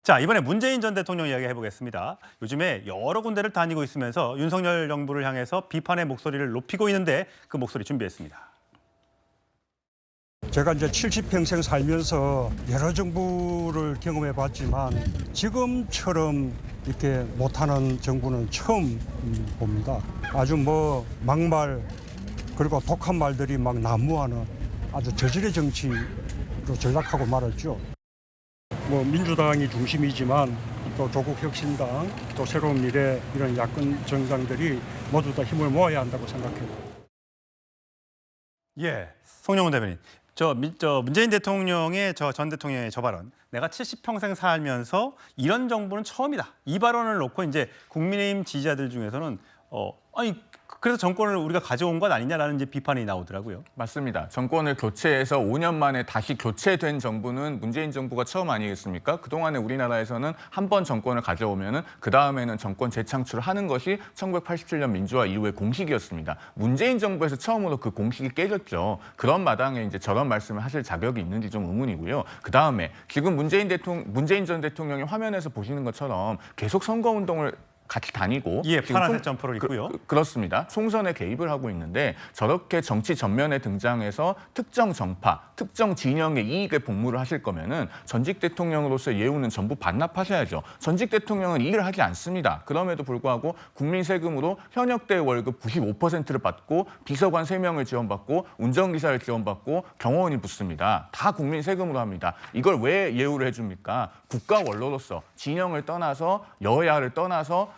자, 이번에 문재인 전 대통령 이야기 해보겠습니다. 요즘에 여러 군데를 다니고 있으면서 윤석열 정부를 향해서 비판의 목소리를 높이고 있는데 그 목소리 준비했습니다. 제가 이제 70평생 살면서 여러 정부를 경험해 봤지만 지금처럼 이렇게 못하는 정부는 처음 봅니다. 아주 막말 그리고 독한 말들이 막 난무하는 아주 저질의 정치로 전락하고 말았죠. 민주당이 중심이지만 또 조국혁신당, 또 새로운 미래 이런 야권 정당들이 모두 다 힘을 모아야 한다고 생각해요. 예, 송영훈 대변인. 문재인 대통령의 전 대통령의 저 발언. 내가 70평생 살면서 이런 정부는 처음이다. 이 발언을 놓고 이제 국민의힘 지지자들 중에서는 그래서 정권을 우리가 가져온 것 아니냐라는 이제 비판이 나오더라고요. 맞습니다. 정권을 교체해서 5년 만에 다시 교체된 정부는 문재인 정부가 처음 아니겠습니까? 그동안에 우리나라에서는 한 번 정권을 가져오면은 그 다음에는 정권 재창출을 하는 것이 1987년 민주화 이후의 공식이었습니다. 문재인 정부에서 처음으로 그 공식이 깨졌죠. 그런 마당에 이제 저런 말씀을 하실 자격이 있는지 좀 의문이고요. 그 다음에 지금 문재인 전 대통령이 화면에서 보시는 것처럼 계속 선거운동을 같이 다니고 파란색 점퍼를 입고요. 그렇습니다. 총선에 개입을 하고 있는데 저렇게 정치 전면에 등장해서 특정 정파, 특정 진영의 이익에 복무를 하실 거면은 전직 대통령으로서의 예우는 전부 반납하셔야죠. 전직 대통령은 일을 하지 않습니다. 그럼에도 불구하고 국민 세금으로 현역 때 월급 95%를 받고 비서관 3명을 지원받고 운전기사를 지원받고 경호원이 붙습니다. 다 국민 세금으로 합니다. 이걸 왜 예우를 해줍니까? 국가 원로로서 진영을 떠나서 여야를 떠나서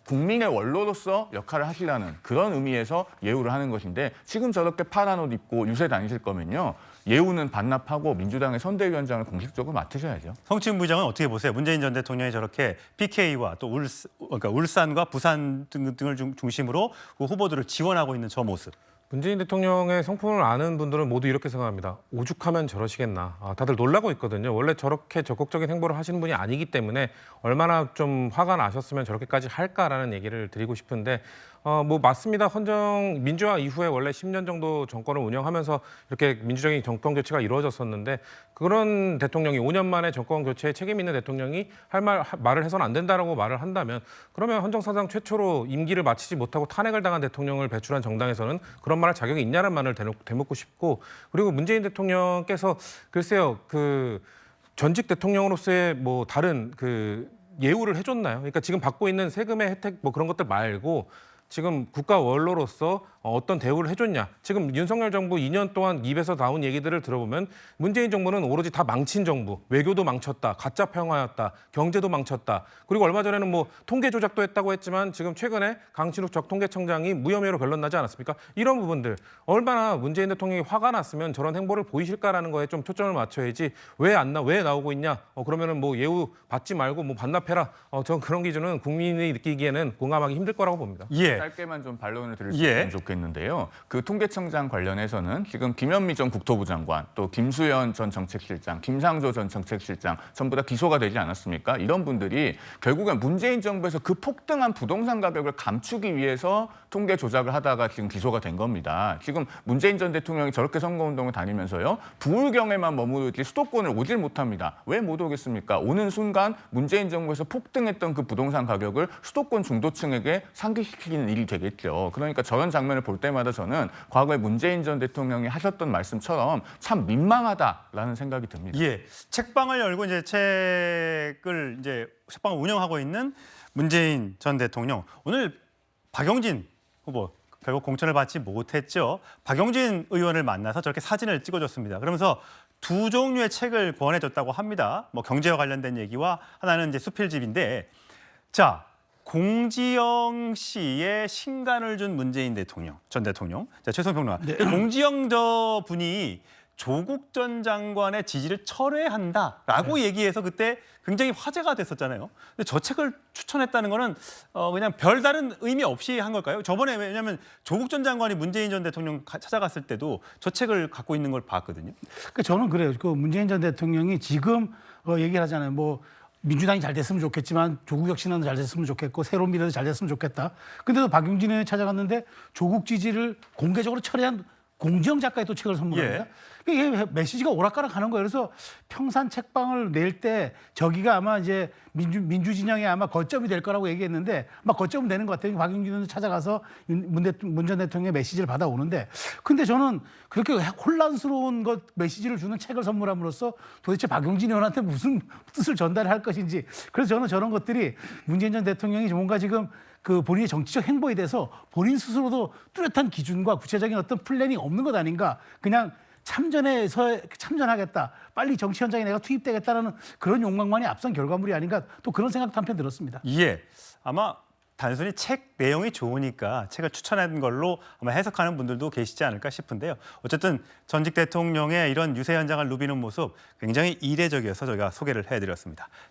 국민의 원로로서 역할을 하시라는 그런 의미에서 예우를 하는 것인데 지금 저렇게 파란 옷 입고 유세 다니실 거면요. 예우는 반납하고 민주당의 선대위원장을 공식적으로 맡으셔야죠. 성춘 부장은 어떻게 보세요? 문재인 전 대통령이 저렇게 PK와 또 울산과 부산 등을 중심으로 그 후보들을 지원하고 있는 저 모습. 문재인 대통령의 성품을 아는 분들은 모두 이렇게 생각합니다. 오죽하면 저러시겠나. 다들 놀라고 있거든요. 원래 저렇게 적극적인 행보를 하시는 분이 아니기 때문에 얼마나 좀 화가 나셨으면 저렇게까지 할까라는 얘기를 드리고 싶은데 맞습니다. 민주화 이후에 원래 10년 정도 정권을 운영하면서 이렇게 민주적인 정권 교체가 이루어졌었는데 그런 대통령이 5년 만에 정권 교체에 책임 있는 대통령이 말을 해서는 안 된다라고 말을 한다면 그러면 헌정사상 최초로 임기를 마치지 못하고 탄핵을 당한 대통령을 배출한 정당에서는 그런 말할 자격이 있냐는 말을 되묻고 싶고 그리고 문재인 대통령께서 글쎄요 전직 대통령으로서의 다른 예우를 해줬나요? 그러니까 지금 받고 있는 세금의 혜택 그런 것들 말고 지금 국가 원로로서 어떤 대우를 해줬냐. 지금 윤석열 정부 2년 동안 입에서 나온 얘기들을 들어보면 문재인 정부는 오로지 다 망친 정부. 외교도 망쳤다. 가짜 평화였다. 경제도 망쳤다. 그리고 얼마 전에는 통계 조작도 했다고 했지만 지금 최근에 강신욱 전 통계청장이 무혐의로 변론 나지 않았습니까? 이런 부분들 얼마나 문재인 대통령이 화가 났으면 저런 행보를 보이실까라는 거에 좀 초점을 맞춰야지 왜 나오고 있냐. 그러면은 예우 받지 말고 반납해라. 전 그런 기준은 국민이 느끼기에는 공감하기 힘들 거라고 봅니다. 예. 짧게만 좀 반론을 드릴 수 있으면 좋겠는데요. 그 통계청장 관련해서는 지금 김현미 전 국토부 장관, 또 김수현 전 정책실장, 김상조 전 정책실장 전부 다 기소가 되지 않았습니까? 이런 분들이 결국엔 문재인 정부에서 그 폭등한 부동산 가격을 감추기 위해서 통계 조작을 하다가 지금 기소가 된 겁니다. 지금 문재인 전 대통령이 저렇게 선거운동을 다니면서요. 부울경에만 머무르지 수도권을 오질 못합니다. 왜 못 오겠습니까? 오는 순간 문재인 정부에서 폭등했던 그 부동산 가격을 수도권 중도층에게 상기시키는 일이 되겠죠. 그러니까 저런 장면을 볼 때마다 저는 과거에 문재인 전 대통령이 하셨던 말씀처럼 참 민망하다라는 생각이 듭니다. 예, 책방을 열고 책방을 운영하고 있는 문재인 전 대통령. 오늘 박용진 후보 결국 공천을 받지 못했죠. 박용진 의원을 만나서 저렇게 사진을 찍어줬습니다. 그러면서 두 종류의 책을 권해줬다고 합니다. 경제와 관련된 얘기와 하나는 이제 수필집인데, 자. 공지영 씨의 신간을 준 문재인 전 대통령. 자, 최성 평론가. 네. 공지영 저 분이 조국 전 장관의 지지를 철회한다라고 얘기해서 그때 굉장히 화제가 됐었잖아요. 근데 저 책을 추천했다는 거는 그냥 별다른 의미 없이 한 걸까요? 저번에 왜냐하면 조국 전 장관이 문재인 전 대통령 찾아갔을 때도 저 책을 갖고 있는 걸 봤거든요. 저는 그래요. 문재인 전 대통령이 지금 얘기를 하잖아요. 민주당이 잘 됐으면 좋겠지만 조국 혁신은 잘 됐으면 좋겠고 새로운 미래도 잘 됐으면 좋겠다. 근데도 박용진 의원이 찾아갔는데 조국 지지를 공개적으로 철회한 공지영 작가의 또 책을 선물합니다. 이게 메시지가 오락가락하는 거예요. 그래서 평산 책방을 낼 때 저기가 아마 이제 민주 진영의 아마 거점이 될 거라고 얘기했는데 아마 거점은 되는 것 같아요. 박용진 의원 찾아가서 문 전 대통령의 메시지를 받아오는데 근데 저는 그렇게 혼란스러운 것 메시지를 주는 책을 선물함으로써 도대체 박용진 의원한테 무슨 뜻을 전달할 것인지 그래서 저는 저런 것들이 문재인 전 대통령이 뭔가 지금 그 본인의 정치적 행보에 대해서 본인 스스로도 뚜렷한 기준과 구체적인 어떤 플랜이 없는 것 아닌가. 그냥 참전하겠다. 빨리 정치 현장에 내가 투입되겠다라는 그런 욕망만이 앞선 결과물이 아닌가 또 그런 생각도 한편 들었습니다. 예, 아마 단순히 책 내용이 좋으니까 책을 추천한 걸로 아마 해석하는 분들도 계시지 않을까 싶은데요. 어쨌든 전직 대통령의 이런 유세 현장을 누비는 모습 굉장히 이례적이어서 저희가 소개를 해드렸습니다.